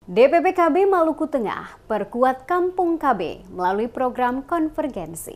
DPPKB Maluku Tengah perkuat Kampung KB melalui program konvergensi.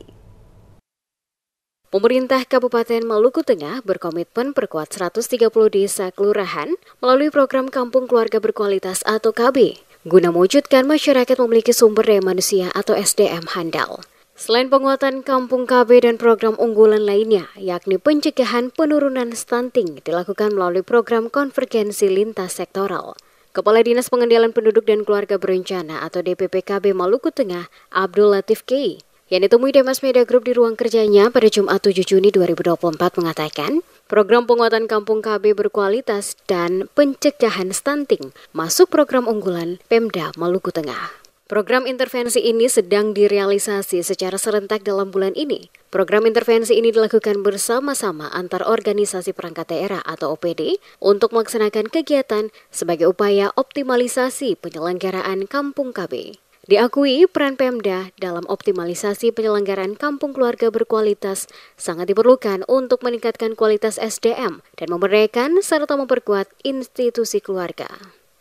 Pemerintah Kabupaten Maluku Tengah berkomitmen perkuat 130 desa kelurahan melalui program Kampung Keluarga Berkualitas atau KB, guna mewujudkan masyarakat memiliki sumber daya manusia atau SDM handal. Selain penguatan Kampung KB dan program unggulan lainnya, yakni pencegahan penurunan stunting dilakukan melalui program konvergensi lintas sektoral. Kepala Dinas Pengendalian Penduduk dan Keluarga Berencana atau DPPKB Maluku Tengah, Abdul Latif K, yang ditemui Demas Media Group di ruang kerjanya pada Jumat 7 Juni 2024 mengatakan, program penguatan Kampung KB berkualitas dan pencegahan stunting masuk program unggulan Pemda Maluku Tengah. Program intervensi ini sedang direalisasi secara serentak dalam bulan ini. Program intervensi ini dilakukan bersama-sama antar organisasi perangkat daerah atau OPD untuk melaksanakan kegiatan sebagai upaya optimalisasi penyelenggaraan Kampung KB. Diakui peran Pemda dalam optimalisasi penyelenggaraan Kampung Keluarga Berkualitas sangat diperlukan untuk meningkatkan kualitas SDM dan memberdayakan serta memperkuat institusi keluarga.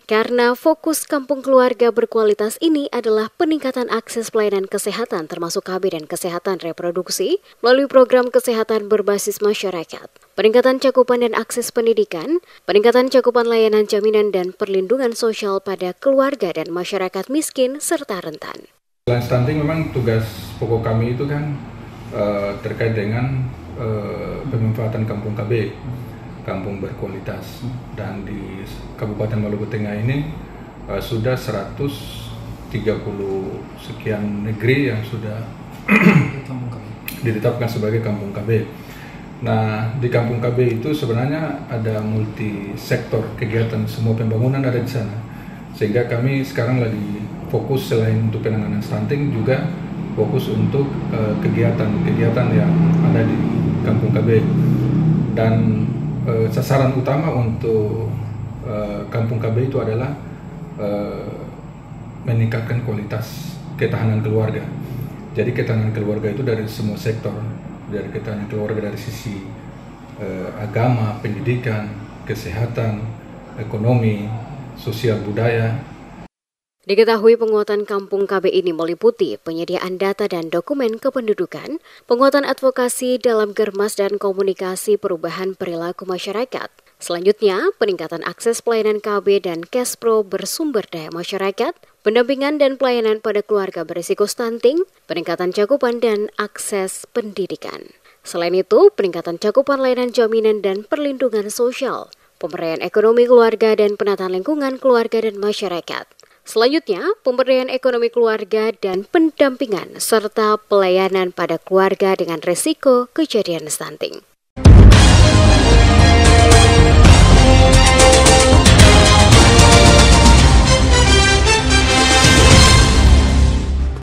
Karena fokus Kampung Keluarga Berkualitas ini adalah peningkatan akses pelayanan kesehatan termasuk KB dan kesehatan reproduksi melalui program kesehatan berbasis masyarakat, peningkatan cakupan dan akses pendidikan, peningkatan cakupan layanan jaminan dan perlindungan sosial pada keluarga dan masyarakat miskin serta rentan. Selain stunting, memang tugas pokok kami itu kan terkait dengan pemanfaatan Kampung KB. Kampung berkualitas, dan di Kabupaten Maluku Tengah ini sudah 130 sekian negeri yang sudah ditetapkan sebagai Kampung KB. Nah, di Kampung KB itu sebenarnya ada multi sektor kegiatan, semua pembangunan ada di sana. Sehingga kami sekarang lagi fokus selain untuk penanganan stunting juga fokus untuk kegiatan-kegiatan yang ada di Kampung KB. Dan sasaran utama untuk Kampung KB itu adalah meningkatkan kualitas ketahanan keluarga. Jadi ketahanan keluarga itu dari semua sektor, dari ketahanan keluarga dari sisi agama, pendidikan, kesehatan, ekonomi, sosial budaya. Diketahui penguatan Kampung KB ini meliputi penyediaan data dan dokumen kependudukan, penguatan advokasi dalam germas dan komunikasi perubahan perilaku masyarakat. Selanjutnya, peningkatan akses pelayanan KB dan Kespro bersumber daya masyarakat, pendampingan dan pelayanan pada keluarga berisiko stunting, peningkatan cakupan dan akses pendidikan. Selain itu, peningkatan cakupan layanan jaminan dan perlindungan sosial, pemberdayaan ekonomi keluarga dan penataan lingkungan keluarga dan masyarakat. Selanjutnya, pemberdayaan ekonomi keluarga dan pendampingan serta pelayanan pada keluarga dengan risiko kejadian stunting.